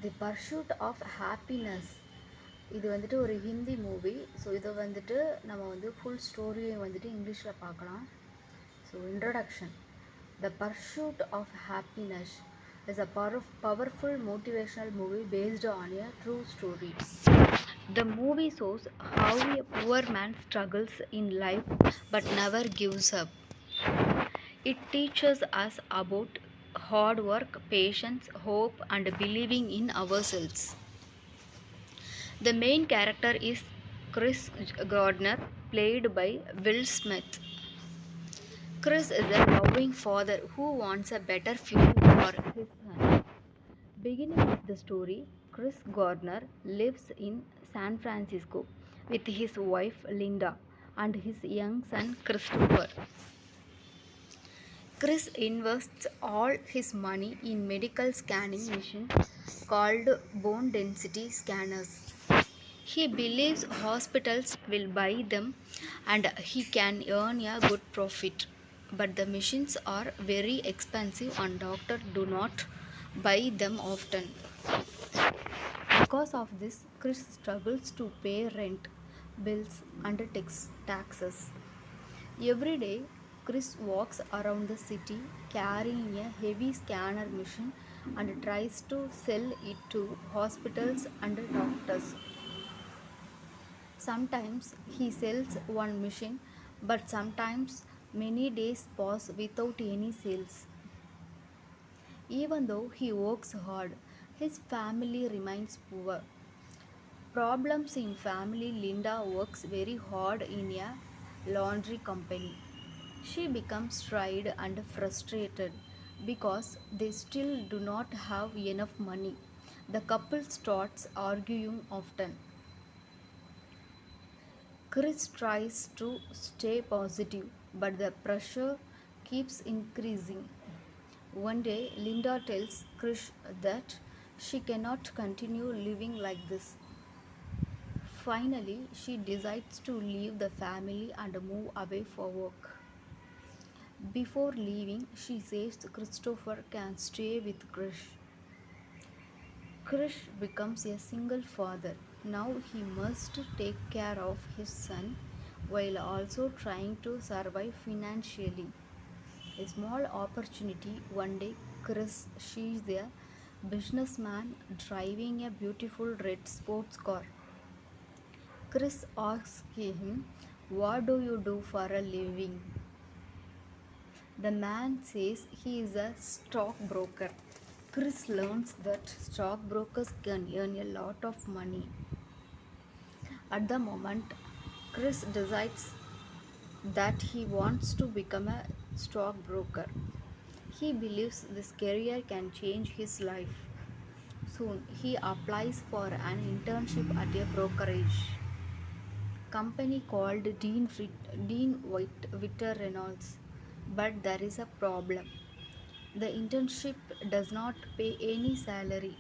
The pursuit of happiness. இது வந்துட்டு ஒரு ஹிந்தி மூவி. ஸோ இதை வந்துட்டு நம்ம வந்து ஃபுல் ஸ்டோரியை வந்துட்டு இங்கிலீஷில் பார்க்கலாம். So introduction. The pursuit of happiness is a powerful motivational movie based on a true story. The movie shows how a poor man struggles in life but never gives up. It teaches us about hard work, patience, hope, and believing in ourselves. The main character is Chris Gardner, played by Will Smith. Chris is a loving father who wants a better future for his son. Beginning of the story, Chris Gardner lives in San Francisco with his wife Linda and his young son Christopher. Chris invests all his money in medical scanning machines called bone density scanners. He believes hospitals will buy them and he can earn a good profit. But the machines are very expensive and doctors do not buy them often. Because of this, Chris struggles to pay rent, bills, and taxes. Every day, Chris walks around the city carrying a heavy scanner machine and tries to sell it to hospitals and doctors. Sometimes he sells one machine, but sometimes many days pass without any sales. Even though he works hard, his family remains poor. Problems in family. Linda works very hard in a laundry company. She becomes tired and frustrated because they still do not have enough money. The couple starts arguing often. Chris tries to stay positive, but the pressure keeps increasing. One day, Linda tells Chris that she cannot continue living like this. Finally, she decides to leave the family and move away for work. Before leaving, she says Christopher can stay with Krish. Krish becomes a single father. Now he must take care of his son while also trying to survive financially. A small opportunity. One day, Chris sees a businessman driving a beautiful red sports car. Chris asks him, "What do you do for a living?" The man says he is a stockbroker. Chris learns that stockbrokers can earn a lot of money. At the moment, Chris decides that he wants to become a stockbroker. He believes this career can change his life. Soon, he applies for an internship at a brokerage company called Witter Reynolds. But there is a problem. The internship does not pay any salary.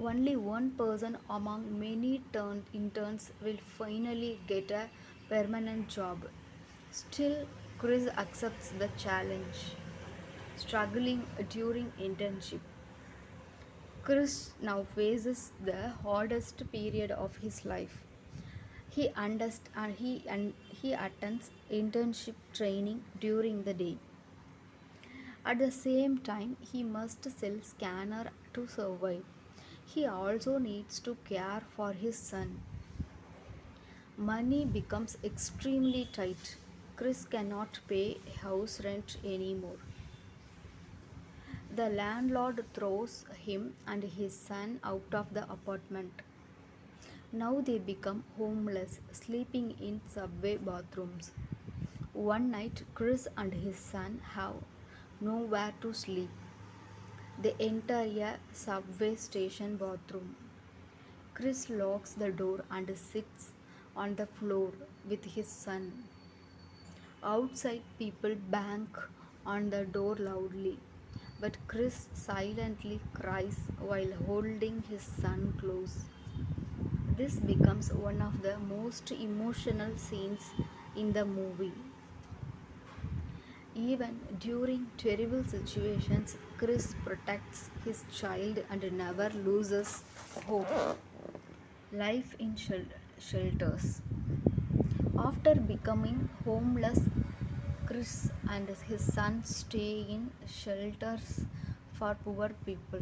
Only one person among many interns will finally get a permanent job. Still, Chris accepts the challenge, struggling during internship. Chris now faces the hardest period of his life. He understands and he attends internship training during the day. At the same time, he must sell scanner to survive. He also needs to care for his son. Money becomes extremely tight. Chris cannot pay house rent anymore. The landlord throws him and his son out of the apartment. Now they become homeless, sleeping in subway bathrooms. One night, Chris and his son have nowhere to sleep. They enter a subway station bathroom. Chris locks the door and sits on the floor with his son. Outside, people bang on the door loudly, but Chris silently cries while holding his son close. This becomes one of the most emotional scenes in the movie. Even during terrible situations, Chris protects his child and never loses hope. Life in shelters. After becoming homeless, Chris and his son stay in shelters for poor people.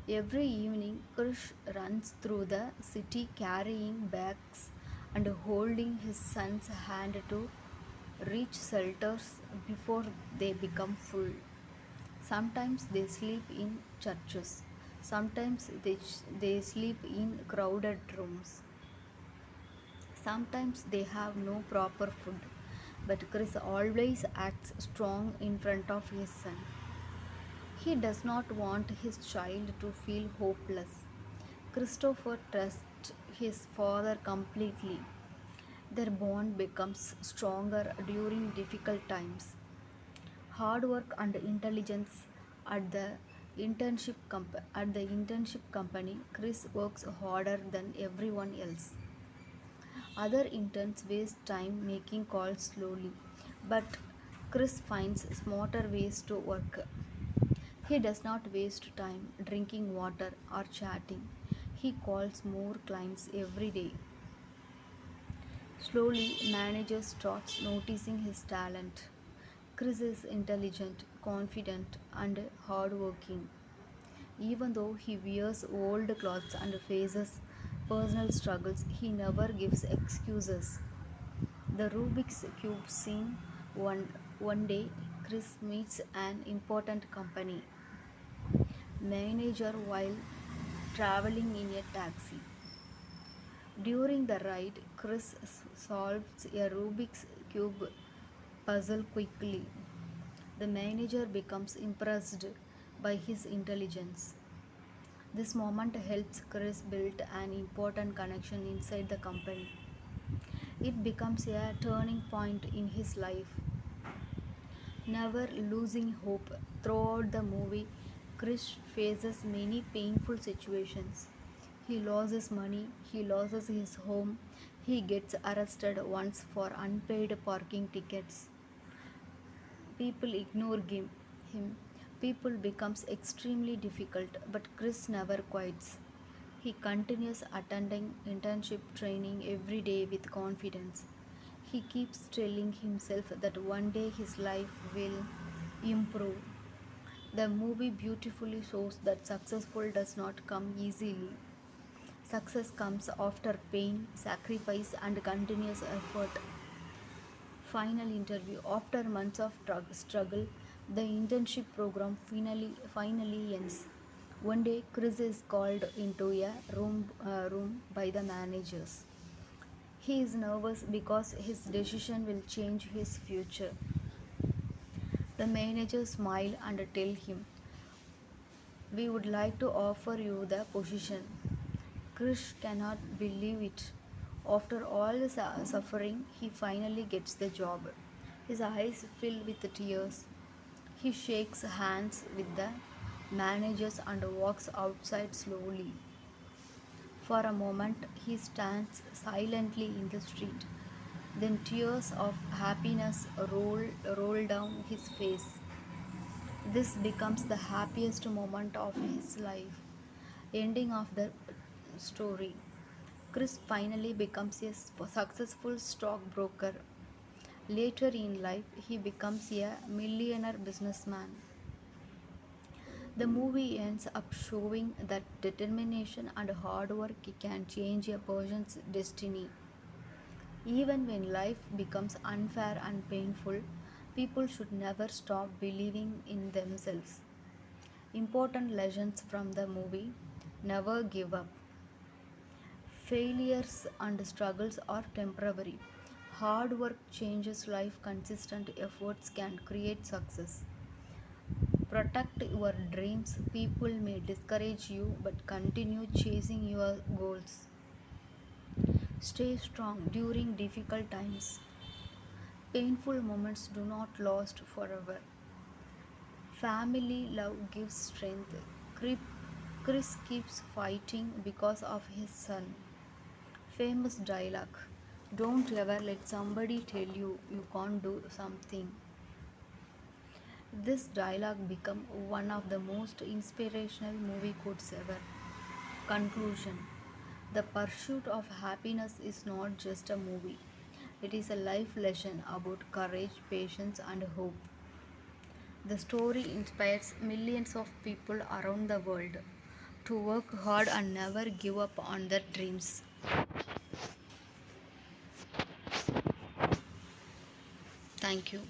Every evening, Chris runs through the city carrying bags and holding his son's hand to reach shelters before they become full. Sometimes they sleep in churches, sometimes they sleep in crowded rooms, sometimes they have no proper food. But Chris always acts strong in front of his son. He does not want his child to feel hopeless. Christopher trusts his father completely. Their bond becomes stronger during difficult times. Hard work and intelligence at the internship company, Chris works harder than everyone else. Other interns waste time making calls slowly, but Chris finds smarter ways to work. He does not waste time drinking water or chatting. He calls more clients every day. Slowly, manager starts noticing his talent. Chris is intelligent, confident, and hardworking. Even though he wears old clothes and faces personal struggles, he never gives excuses. The Rubik's Cube scene. One day, Chris meets an important company manager while traveling in a taxi. During the ride, Chris solves a Rubik's Cube puzzle quickly. The manager becomes impressed by his intelligence. This moment helps Chris build an important connection inside the company. It becomes a turning point in his life. Never losing hope throughout the movie, Chris faces many painful situations. He loses money, he loses his home, he gets arrested once for unpaid parking tickets. People ignore him. People becomes extremely difficult, but Chris never quits. He continues attending internship training every day with confidence. He keeps telling himself that one day his life will improve. The movie beautifully shows that successful does not come easily. Success comes after pain, sacrifice, and continuous effort. Final interview. After months of struggle, the internship program finally ends. One day, Chris is called into a room by the managers. He is nervous because his decision will change his future. The managers smile and tell him, "We would like to offer you the position." Krish cannot believe it. After all the suffering, he finally gets the job. His eyes fill with tears. He shakes hands with the managers and walks outside slowly. For a moment, he stands silently in the street. Then tears of happiness roll down his face. This becomes the happiest moment of his life. Ending of the story. Chris finally becomes a successful stockbroker. Later in life, he becomes a millionaire businessman. The movie ends up showing that determination and hard work can change a person's destiny. Even when life becomes unfair and painful, people should never stop believing in themselves. Important lessons from the movie: never give up. Failures and struggles are temporary. Hard work changes life, consistent efforts can create success. Protect your dreams. People may discourage you, but continue chasing your goals. Stay strong during difficult times. Painful moments do not last forever. Family love gives strength. Chris keeps fighting because of his son. Famous dialogue: "Don't ever let somebody tell you you can't do something." This dialogue became one of the most inspirational movie quotes ever. Conclusion: The Pursuit of Happiness is not just a movie, it is a life lesson about courage, patience, and hope. The story inspires millions of people around the world to work hard and never give up on their dreams. Thank you.